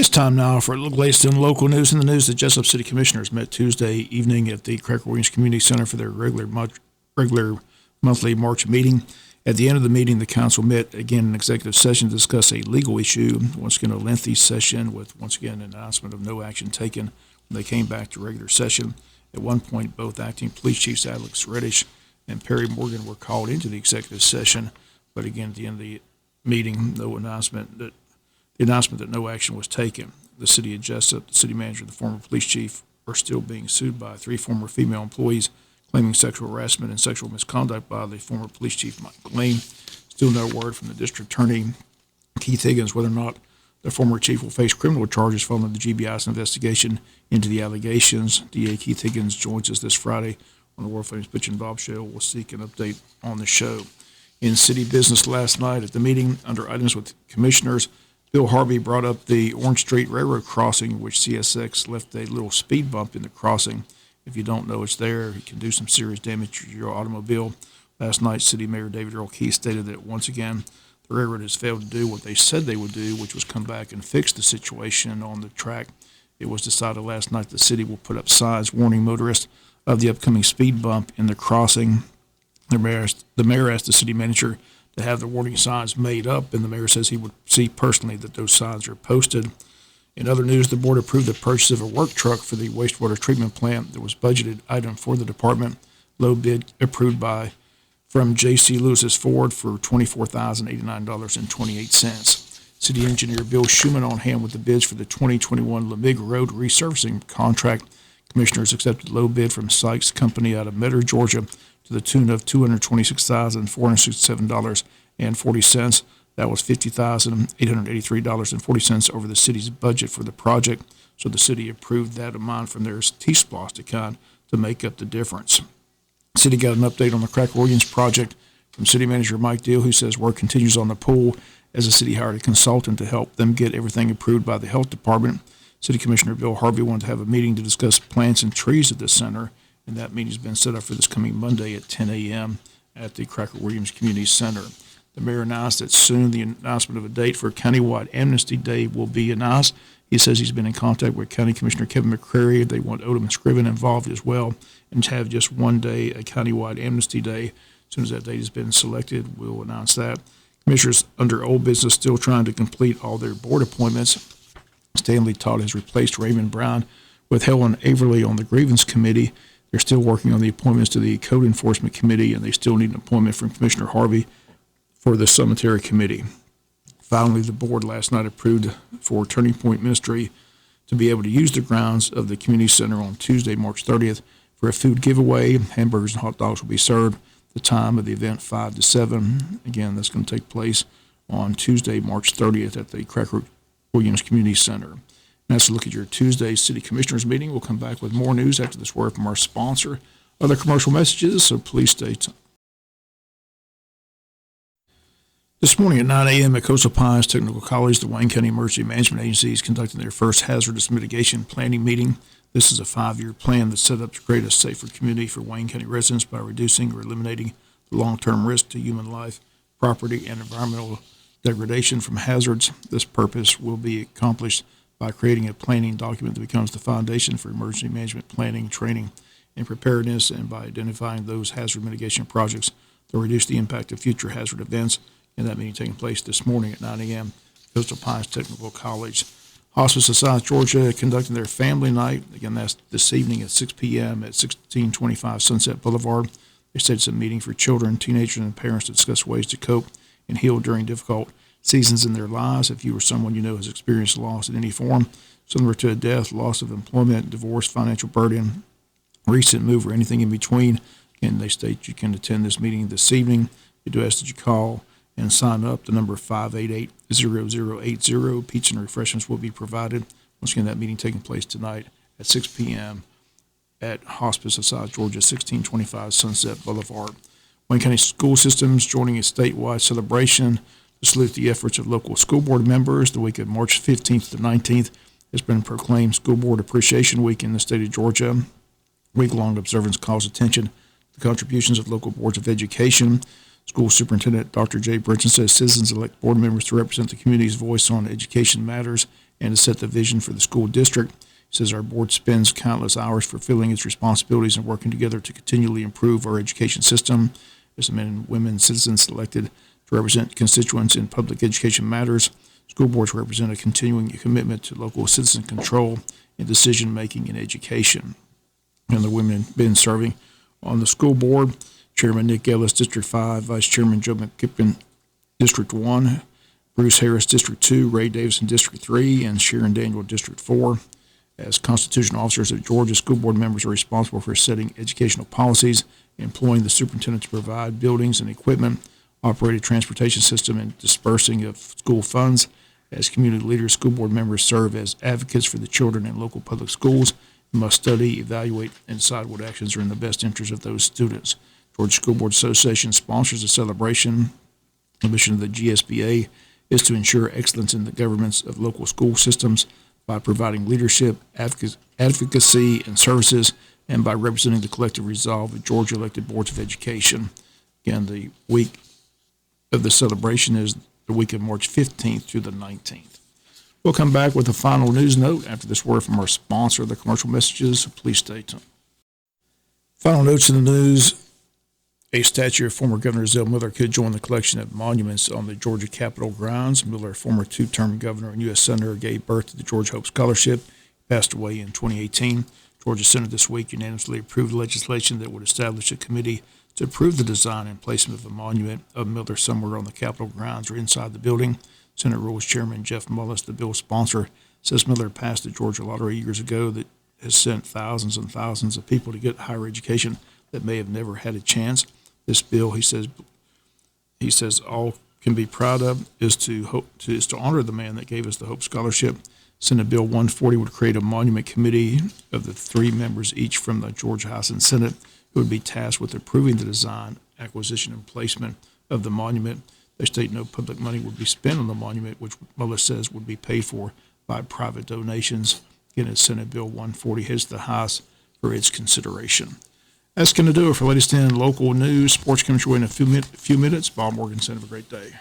It's time now for a little latest in local news. In the news, the Jesup City Commissioners met Tuesday evening at the Cracker Williams Community Center for their regular monthly March meeting. At the end of the meeting, the council met again in executive session to discuss a legal issue. Once again, a lengthy session with, once again, an announcement of no action taken when they came back to regular session. At one point, both acting police chiefs Alex Reddish and Perry Morgan were called into the executive session. But again, at the end of the meeting, the announcement that no action was taken. The city of Jesup, the city manager, the former police chief are still being sued by 3 former female employees claiming sexual harassment and sexual misconduct by the former police chief, Mike Lane. Still no word from the district attorney, Keith Higgins, whether or not the former chief will face criminal charges following the GBI's investigation into the allegations. DA Keith Higgins joins us this Friday on the world famous Bitch and Bob Show. We'll seek an update on the show. In city business last night at the meeting, under items with commissioners, Bill Harvey brought up the Orange Street Railroad crossing, which CSX left a little speed bump in the crossing. If you don't know it's there, it can do some serious damage to your automobile. Last night, City Mayor David Earl Keith stated that once again, the railroad has failed to do what they said they would do, which was come back and fix the situation on the track. It was decided last night the city will put up signs warning motorists of the upcoming speed bump in the crossing. The mayor asked the city manager to have the warning signs made up, and the mayor says he would see personally that those signs are posted. In other news, the board approved the purchase of a work truck for the wastewater treatment plant that was budgeted item for the department. Low bid approved from J.C. Lewis's Ford for $24,089.28. City engineer Bill Schuman on hand with the bids for the 2021 Lamig Road resurfacing contract. Commissioners accepted low bid from Sykes Company out of Metter, Georgia, to the tune of $226,467.40. That was $50,883.40 over the city's budget for the project. So the city approved that amount from their T-Splost account to make up the difference. The city got an update on the Cracker Williams project from city manager Mike Deal, who says work continues on the pool as the city hired a consultant to help them get everything approved by the health department. City Commissioner Bill Harvey wanted to have a meeting to discuss plants and trees at the center, and that meeting has been set up for this coming Monday at 10 a.m. at the Cracker Williams Community Center. The mayor announced that soon the announcement of a date for countywide Amnesty Day will be announced. He says he's been in contact with County Commissioner Kevin McCrary. They want Odom and Scriven involved as well, and to have just one day, a countywide Amnesty Day. As soon as that date has been selected, we'll announce that. Commissioners under old business still trying to complete all their board appointments. Stanley Todd has replaced Raymond Brown with Helen Averly on the Grievance Committee. They're still working on the appointments to the Code Enforcement Committee, and they still need an appointment from Commissioner Harvey for the Cemetery Committee. Finally, the board last night approved for Turning Point Ministry to be able to use the grounds of the community center on Tuesday, March 30th for a food giveaway. Hamburgers and hot dogs will be served. The time of the event, 5 to 7. Again, that's going to take place on Tuesday, March 30th at the Cracker Williams Community Center. And that's a look at your Tuesday City Commissioners meeting. We'll come back with more news after this word from our sponsor. Other commercial messages, so please stay tuned. This morning at 9 a.m. at Coastal Pines Technical College, the Wayne County Emergency Management Agency is conducting their first hazardous mitigation planning meeting. This is a 5-year plan that's set up to create a safer community for Wayne County residents by reducing or eliminating the long-term risk to human life, property, and environmental degradation from hazards. This purpose will be accomplished by creating a planning document that becomes the foundation for emergency management planning, training, and preparedness, and by identifying those hazard mitigation projects that reduce the impact of future hazard events. And that meeting taking place this morning at 9 a.m. Coastal Pines Technical College. Hospice of South Georgia conducting their family night. Again, that's this evening at 6 p.m. at 1625 Sunset Boulevard. They said it's a meeting for children, teenagers, and parents to discuss ways to cope and heal during difficult seasons in their lives. If you or someone you know has experienced loss in any form, similar to a death, loss of employment, divorce, financial burden, recent move, or anything in between, and they state you can attend this meeting this evening. They do ask that you call and sign up. The number 588-0080. Pizza and refreshments will be provided. Once again, that meeting taking place tonight at 6 p.m. at Hospice of South Georgia, 1625 Sunset Boulevard. Wayne County School Systems joining a statewide celebration to salute the efforts of local school board members. The week of March 15th to 19th has been proclaimed School Board Appreciation Week in the state of Georgia. Week-long observance calls attention to the contributions of local boards of education. School Superintendent Dr. Jay Brinson says citizens elect board members to represent the community's voice on education matters and to set the vision for the school district. He says our board spends countless hours fulfilling its responsibilities and working together to continually improve our education system. As the men and women citizens elected to represent constituents in public education matters, school boards represent a continuing commitment to local citizen control in decision-making in education. And the women been serving on the school board: Chairman Nick Ellis, District 5, Vice Chairman Joe McKippen, District 1, Bruce Harris, District 2, Ray Davison, District 3, and Sharon Daniel, District 4. As constitutional officers of Georgia, school board members are responsible for setting educational policies, employing the superintendent to provide buildings and equipment, operating transportation system, and dispersing of school funds. As community leaders, school board members serve as advocates for the children in local public schools and must study, evaluate, and decide what actions are in the best interest of those students. Georgia School Board Association sponsors a celebration. The mission of the GSBA is to ensure excellence in the governance of local school systems by providing leadership, advocacy, and services, and by representing the collective resolve of Georgia elected boards of education. Again, the week of the celebration is the week of March 15th through the 19th. We'll come back with a final news note after this word from our sponsor, the commercial messages, so please stay tuned. Final notes in the news: a statue of former Governor Zell Miller could join the collection of monuments on the Georgia Capitol grounds. Miller, former two-term governor and U.S. Senator, gave birth to the Georgia Hope Scholarship. He passed away in 2018. Georgia Senate this week unanimously approved legislation that would establish a committee to approve the design and placement of a monument of Miller somewhere on the Capitol grounds or inside the building. Senate Rules Chairman Jeff Mullis, the bill's sponsor, says Miller passed the Georgia lottery years ago that has sent thousands and thousands of people to get higher education that may have never had a chance. This bill, he says, all can be proud of is to honor the man that gave us the Hope Scholarship. Senate Bill 140 would create a monument committee of the 3 members each from the Georgia House and Senate who would be tasked with approving the design, acquisition, and placement of the monument. They state no public money would be spent on the monument, which Mueller says would be paid for by private donations. Again, as Senate Bill 140 heads to the House for its consideration. That's going to do it for latest in local news. Sports comes your way in a few minutes. Bob Morganson, have a great day.